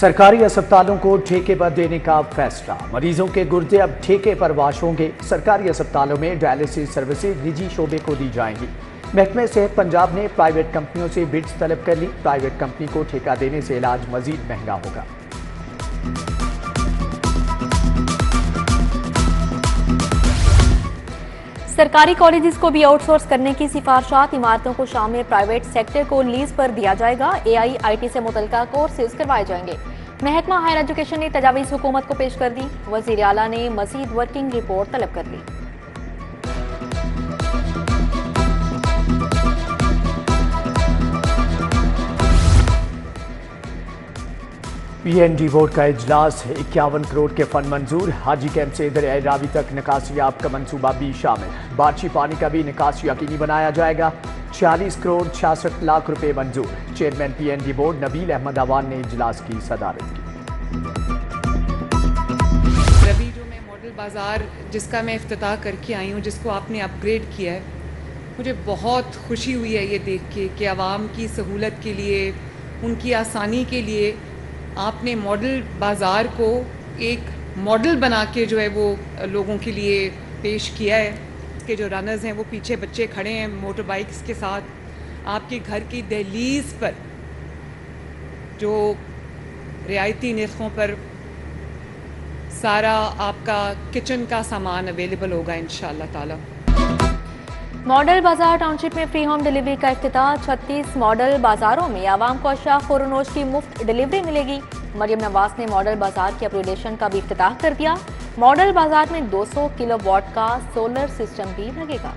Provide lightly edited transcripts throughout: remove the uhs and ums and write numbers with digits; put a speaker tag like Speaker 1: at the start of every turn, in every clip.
Speaker 1: सरकारी अस्पतालों को ठेके पर देने का फैसला। मरीजों के गुर्दे अब ठेके पर वाश होंगे। सरकारी अस्पतालों में डायलिसिस सर्विसेज निजी शोबे को दी जाएंगी। महकमे सेहत पंजाब ने प्राइवेट कंपनियों से बिड्स तलब कर ली। प्राइवेट कंपनी को ठेका देने से इलाज मजीद महंगा होगा।
Speaker 2: सरकारी कॉलेजेस को भी आउटसोर्स करने की सिफारिशात। इमारतों को शामिल प्राइवेट सेक्टर को लीज पर दिया जाएगा। AIIT से मुतल्लिका कोर्सेज करवाए जाएंगे। महकमा हायर एजुकेशन ने तजावीज़ हुकूमत को पेश कर दी। वज़ीर आला ने मज़ीद वर्किंग रिपोर्ट तलब कर ली।
Speaker 1: PND बोर्ड का इजलास। 51 करोड़ के फंड मंजूर। हाजी कैंप से दरियाए रावी तक निकासियाब का मंसूबा भी शामिल। बारिशी पानी का भी निकास यकीनी बनाया जाएगा। 46 करोड़ 66 लाख रुपए मंजूर। Chairman PND board Nabeel Ahmed Awan ने इजलास की सदारत की।
Speaker 3: रबी जो मैं मॉडल बाज़ार जिसका मैं इफ्तिताह करके आई हूँ, जिसको आपने अपग्रेड किया है, मुझे बहुत खुशी हुई है ये देख के कि आवाम की सहूलत के लिए, उनकी आसानी के लिए आपने मॉडल बाज़ार को एक मॉडल बना के जो है वो लोगों के लिए पेश किया है। इसके जो रनर्स हैं वो पीछे बच्चे खड़े हैं मोटर बाइक्स के साथ। आपके घर की दहलीज पर जो रियायती निर्खों पर सारा आपका किचन का सामान अवेलेबल होगा इंशाअल्लाह ताला।
Speaker 2: मॉडल बाजार टाउनशिप में फ्री होम डिलीवरी का इफ्तिताह। 36 मॉडल बाजारों में आवाम को अशा खुरनोश की मुफ्त डिलीवरी मिलेगी। मरियम नवाज ने मॉडल बाजार के अपग्रेडेशन का भी इफ्तिताह कर दिया। मॉडल बाजार में 200 किलोवाट का सोलर सिस्टम भी लगेगा।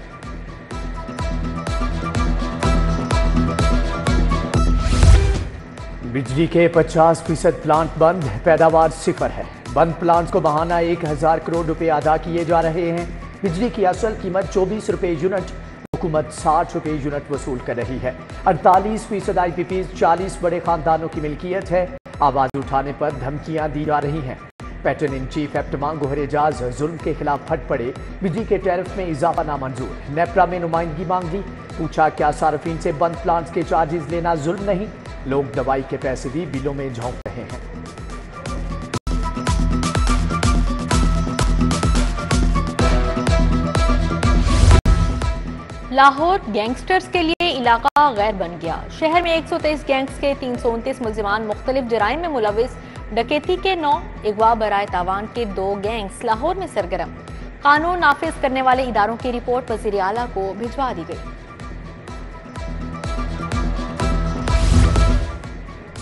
Speaker 1: बिजली के 50% प्लांट बंद। पैदावार सिफर है। बंद प्लांट को बहाना 1000 करोड़ रुपए अदा किए जा रहे हैं। बिजली की असल कीमत 24 रुपए यूनिट, हुकूमत 60 रुपए यूनिट वसूल कर रही है। 48% IPPs 40 बड़े खानदानों की मिल्कियत है। आवाज उठाने पर धमकियां दी जा रही हैं। Patron in chief APTMA Gohar Ejaz जुल्म के खिलाफ फट पड़े। बिजली के टैरिफ में इजाफा नामंजूर। नेपरा में नुमाइंदगी मांग ली। पूछा क्या सार्फिन से बंद प्लांट्स के चार्जेस लेना जुल्म नहीं? लोग दवाई के पैसे भी बिलों में झोंक रहे हैं।
Speaker 2: लाहौर गैंगस्टर्स के लिए इलाका गैर बन गया। शहर में 123 गैंग्स के 329 मुल्जिमान मुख्तलिफ जराइम में मुलविस। डकैती के 9, अगवा बराए तावान के 2 गैंग्स लाहौर में सरगर्म। कानून नाफिज करने वाले इदारों की रिपोर्ट वज़ीर आला को भिजवा दी गई।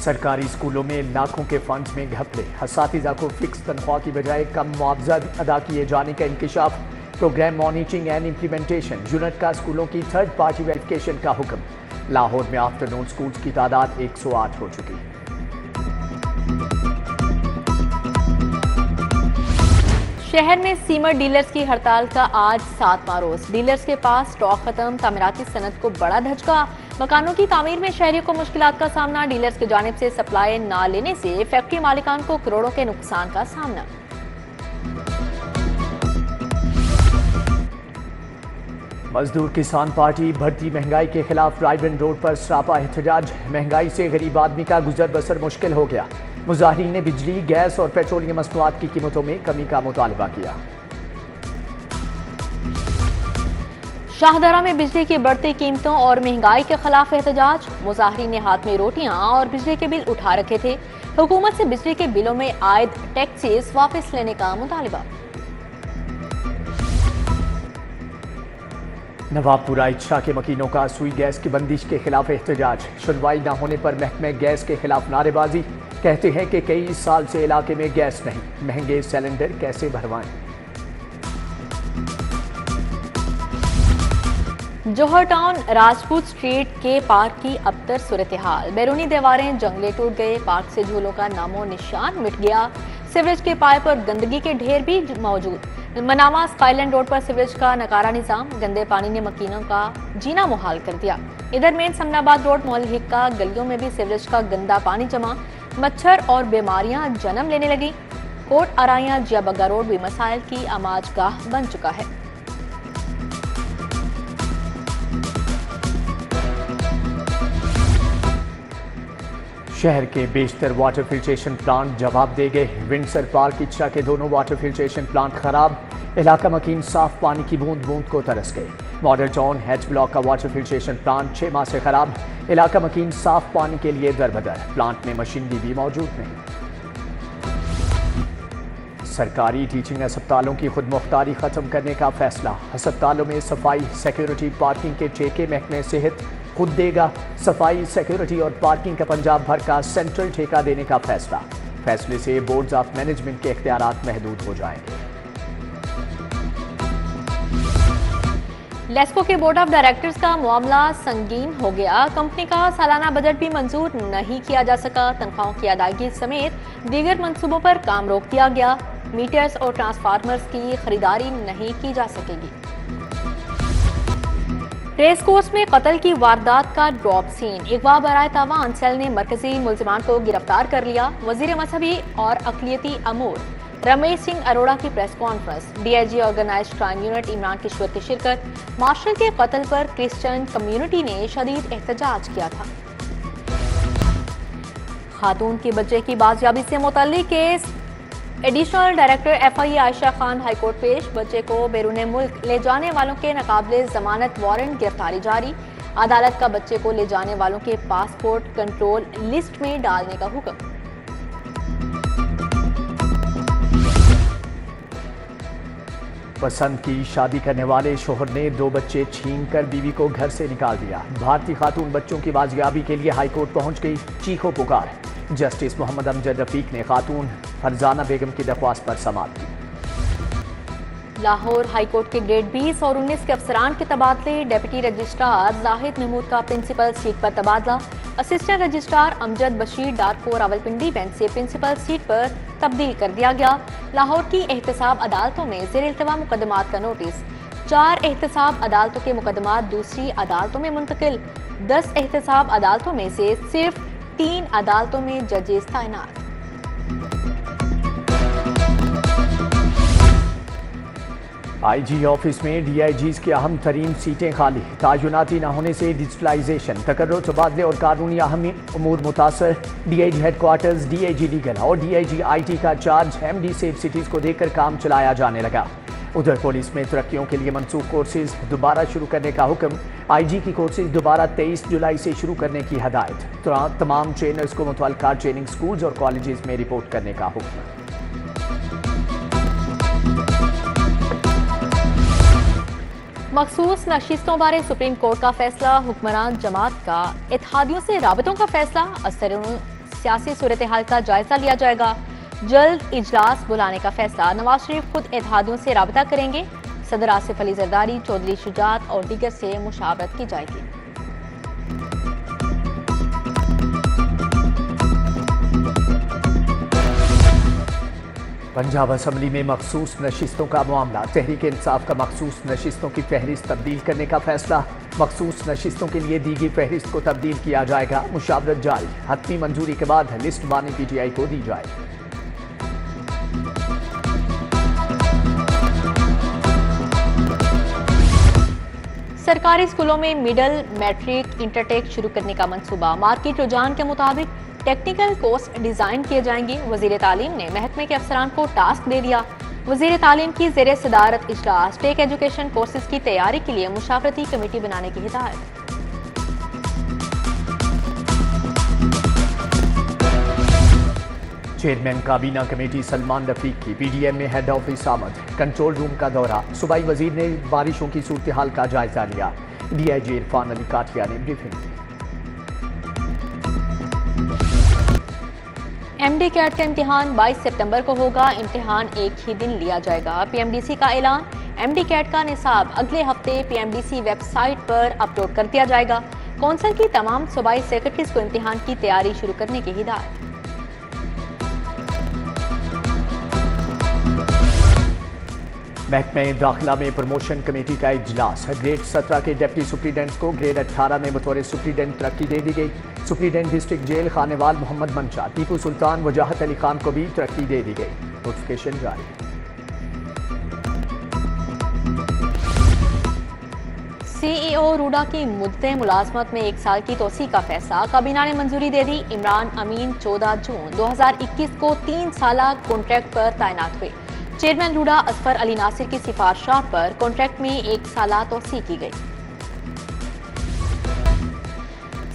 Speaker 1: सरकारी स्कूलों में लाखों के फंड्स में घपले। असातिज़ा को फिक्स तनख्वाह की बजाय कम मुआवजा अदा किए जाने का इंकशाफ। Program monitoring and implementation unit का स्कूलों की थर्ड पार्टी वेरिफिकेशन का हुक्म। लाहौर में आफ्टरनून स्कूल्स की तादाद 108 हो चुकी है।
Speaker 2: शहर में सीमेंट डीलर्स की हड़ताल का आज 7वां रोज। डीलर्स के पास स्टॉक खत्म। तामीराती सनत को बड़ा धचका। मकानों की तामीर में शहरियों को मुश्किलात का सामना। डीलर्स की जानिब से सप्लाई ना लेने से फैक्ट्री मालिकान को करोड़ों के नुकसान का सामना।
Speaker 1: मजदूर किसान पार्टी बढ़ती महंगाई के खिलाफ रायबन रोड पर सरापा एहतजाज। महंगाई से गरीब आदमी का गुजर बसर मुश्किल हो गया। मुजाहिरीन ने बिजली, गैस और पेट्रोलियम मसनूआत की कीमतों में कमी का मुतालबा किया।
Speaker 2: शाहदरा में बिजली की बढ़ती कीमतों और महंगाई के खिलाफ एहतजाज। मुजाहिरीन ने हाथ में रोटियां और बिजली के बिल उठा रखे थे। हुकूमत से बिजली के बिलों में आयद टैक्सेस वापस लेने का मुतालबा।
Speaker 1: नवाबपुरा इच्छा के मकीनों का सुई गैस की बंदिश के खिलाफ एहतजाज। सुनवाई न होने पर महकमे गैस के खिलाफ नारेबाजी। कहते हैं कि कई साल से इलाके में गैस नहीं, महंगे सिलेंडर कैसे भरवाएं।
Speaker 2: जौहर टाउन राजपूत स्ट्रीट के पार्क की अबतर सूरत हाल। बैरूनी दीवारें जंगले टूट गए। पार्क से झूलों का नामो निशान मिट गया। सीवरेज के पाइप और गंदगी के ढेर भी मौजूद। मनामा स्काईलैंड रोड पर सीवरेज का नकारा निजाम। गंदे पानी ने मकीनों का जीना मुहाल कर दिया। इधर मेन समनाबाद रोड मोहल हिक्का गलियों में भी सीवरेज का गंदा पानी जमा। मच्छर और बीमारियां जन्म लेने लगी। कोट अराइया जिया बग्गा रोड भी मसाइल की आमाजगाह बन चुका है।
Speaker 1: शहर के बेशतर वाटर फिल्ट्रेशन प्लांट जवाब दे गए। विंडसर पार्क इच्छा के दोनों वाटर फिल्ट्रेशन प्लांट खराब। इलाका मकीन साफ पानी की बूंद बूंद को तरस गए। मॉडल टाउन हैच ब्लॉक का वाटर फिल्ट्रेशन प्लांट 6 माह से खराब। इलाका मकीन साफ पानी के लिए दरबदर। प्लांट में मशीनरी भी मौजूद नहीं। सरकारी टीचिंग अस्पतालों की खुद मुख्तारी खत्म करने का फैसला। अस्पतालों में सफाई, सिक्योरिटी, पार्किंग के ठेके महकमे सेहत खुद देगा। सफाई, सिक्योरिटी और पार्किंग का पंजाब भर का सेंट्रल ठेका देने का फैसला। फैसले से बोर्ड्स ऑफ मैनेजमेंट के इख्तियारात महदूद हो जाएंगे।
Speaker 2: लेस्को के बोर्ड ऑफ डायरेक्टर्स का मामला संगीन हो गया। कंपनी का सालाना बजट भी मंजूर नहीं किया जा सका। तनख्वाहों की अदायगी समेत दीगर मंसूबों पर काम रोक दिया गया। मीटर्स और ट्रांसफार्मर्स की खरीदारी नहीं की जा सकेगी। रेस कोर्स में कत्ल की वारदात का ड्रॉप सीन। अगवा बराए तावान सेल ने मरकजी मुलजिमान को गिरफ्तार कर लिया। वजीर मजहबी और अकलियती अमूर रमेश सिंह अरोड़ा की press conference. DIG organized crime unit Imran Kishore की शिरकत। मार्शल के कत्ल पर क्रिश्चियन कम्युनिटी ने शदीद एहतजाज किया था। खातून के बच्चे की बाजियाबी से मुतल्लिक केस। Additional director FI Ayesha Khan high court पेश। बच्चे को बैरून मुल्क ले जाने वालों के नाकाबिले जमानत वारंट गिरफ्तारी जारी। अदालत का बच्चे को ले जाने वालों के पासपोर्ट कंट्रोल लिस्ट में डालने का हुक्म।
Speaker 1: पसंद की शादी करने वाले शोहर ने 2 बच्चे छीनकर बीवी को घर से निकाल दिया। भारतीय खातून बच्चों की बाजियाबी के लिए हाईकोर्ट पहुंच गई। चीखो पुकार। जस्टिस मोहम्मद अमजद रफीक ने खातून फरजाना बेगम की दरख्वास्त पर समाअत की।
Speaker 2: लाहौर हाईकोर्ट के ग्रेड 20 और 19 के अफसरान के तबादले। डेप्यूटी रजिस्ट्रार जाहिद महमूद का प्रिंसिपल सीट पर तबादला। असिस्टेंट रजिस्ट्रार अमजद बशीर डारको रावलपिंडी बेंच से प्रिंसिपल सीट पर तब्दील कर दिया गया। लाहौर की एहतसाब अदालतों में ज़ेर इल्तवा मुकदमात का नोटिस। 4 एहतसाब अदालतों के मुकदमात दूसरी अदालतों में मुंतकिल। 10 एहतसाब अदालतों में से सिर्फ 3 अदालतों में जजेस तैनात।
Speaker 1: आईजी ऑफिस में डीआईजीज की अहम तरीन सीटें खाली। तायुनाती न होने से डिजिटलाइजेशन, तकर्रुर, तबादले और कानूनी अहम उमूर मुतासर। डीआईजी हेडक्वार्टर्स, डीआईजी लीगल और डीआईजी आईटी का चार्ज एमडी सेफ सिटीज को देकर काम चलाया जाने लगा। उधर पुलिस में तरक्कियों के लिए मनसूख कोर्सेज दोबारा शुरू करने का हुक्म। आईजी की कोर्सेज दोबारा 23 जुलाई से शुरू करने की हदायत। तमाम ट्रेनर्स को मुतल्लिका ट्रेनिंग स्कूल्स और कॉलेजेस में रिपोर्ट करने का हुक्म।
Speaker 2: मखसूस नशिस्तों बारे सुप्रीम कोर्ट का फैसला। हुक्मरान जमात का इत्तेहादियों से राबतों का फैसला। असर सियासी सूरत हाल का जायजा लिया जाएगा। जल्द इजलास बुलाने का फैसला। नवाज शरीफ खुद इत्तेहादियों से राबता करेंगे। सदर आसिफ अली जरदारी, चौधरी शुजात और दीगर से मुशावरत की जाएगी।
Speaker 1: पंजाब असम्बली में मखसूस नशिस्तों का मामला। तहरीक इंसाफ का मखसूस नशिस्तों की फहरिस्त तब्दील करने का फैसला। मखसूस नशिस्तों के लिए दी गई फहरिस्त को तब्दील किया जाएगा। मुशावरत जारी। हतमी मंजूरी के बाद लिस्ट बानी पीटीआई को दी जाएगी।
Speaker 2: सरकारी स्कूलों में मिडल, मैट्रिक, इंटरटेक शुरू करने का मंसूबा। मार्केट रुझान के मुताबिक टेक्निकल कोर्स डिजाइन किए जाएंगे। वजीर तालीम ने महकमे के अफसरान को टास्क दे दिया। वजीर तालीम की ज़ेर सदारत इजलास। टेक एजुकेशन कोर्सेज की तैयारी के लिए मुशावरती कमेटी बनाने की हिदायत।
Speaker 1: चेयरमैन काबीना कमेटी सलमान रफीक की पीडीएम में हेड ऑफिस आमद। कंट्रोल रूम का दौरा। सूबाई वजीर ने बारिशों की सूरत हाल का जायजा लिया। डीआईजी इरफान अली काठिया ने ब्रीफिंग की।
Speaker 2: एमडी कैट का इम्तिहान 22 सितंबर को होगा। इम्तिहान एक ही दिन लिया जाएगा। पीएमडीसी का ऐलान। एमडी कैट का निसाब अगले हफ्ते पीएमडीसी वेबसाइट पर अपलोड कर दिया जाएगा। कौंसिल की तमाम सूबाई सेक्रेटरीज को इम्तिहान की तैयारी शुरू करने की हिदायत।
Speaker 1: महकमे दाखिला में प्रमोशन कमेटी का इजलास। ग्रेड 17 के डिप्टी सुप्रीडेंट को ग्रेड 18 में बतौर सुप्रीडेंट तरक्की दे दी गई। Superintendent district jail Khanewal Mohammad Mansha, Tipu सुल्तान, वजाहत अली खान को भी तरक्की दे दी गई। नोटिफिकेशन जारी।
Speaker 2: सीईओ रूडा की मुद्दे मुलाजमत में 1 साल की तोसी का फैसला काबीना ने मंजूरी दे दी। इमरान अमीन 14 जून 2021 को 3 साला कॉन्ट्रैक्ट पर तैनात हुए। चेयरमैन रूडा असफर अली नासिर की सिफारिशात पर कॉन्ट्रैक्ट में 1 साला तोसी की गई।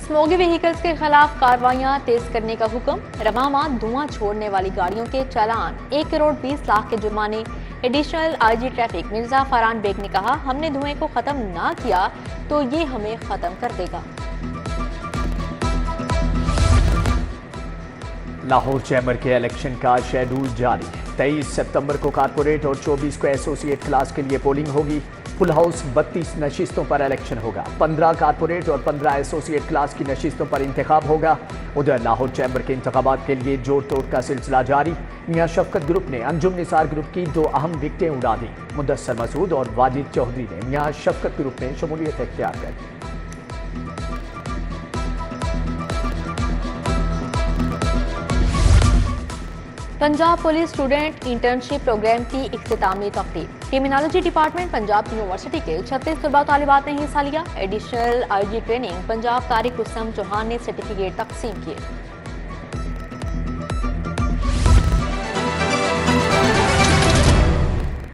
Speaker 2: स्मोगी व्हीकल्स के खिलाफ कार्रवाइयां तेज करने का हुक्म। रवामा धुआं छोड़ने वाली गाड़ियों के चालान 1 करोड़ 20 लाख के जुर्माने। Additional IG traffic Mirza Farhan Baig ने कहा, हमने धुएं को खत्म ना किया तो ये हमें खत्म कर देगा।
Speaker 1: लाहौर चैम्बर के इलेक्शन का शेड्यूल जारी। 23 सितंबर को कारपोरेट और 24 को एसोसिएट क्लास के लिए पोलिंग होगी। फुल हाउस 32 नशिस्तों पर इलेक्शन होगा। 15 कारपोरेट और 15 एसोसिएट क्लास की नशिस्तों पर इंतखाब होगा। उधर लाहौर चैम्बर के इंतखाबात के लिए जोड़ तोड़ का सिलसिला जारी। मियां शफकत ग्रुप ने अंजुम निसार ग्रुप की 2 अहम विकेटें उड़ा दी। मुदस्सर मसूद और वाजिद चौधरी ने मियां शफकत ग्रुप में शमूलियत इख्तियार कर दी।
Speaker 2: Punjab police student internship program की इख्तितामी तकरीब। क्रिमिनोलॉजी डिपार्टमेंट पंजाब यूनिवर्सिटी के 36 तलबा तालिबात ने हिस्सा लिया। Additional IG training Punjab Tariq Rustam Chauhan ने सर्टिफिकेट तकसीम किए।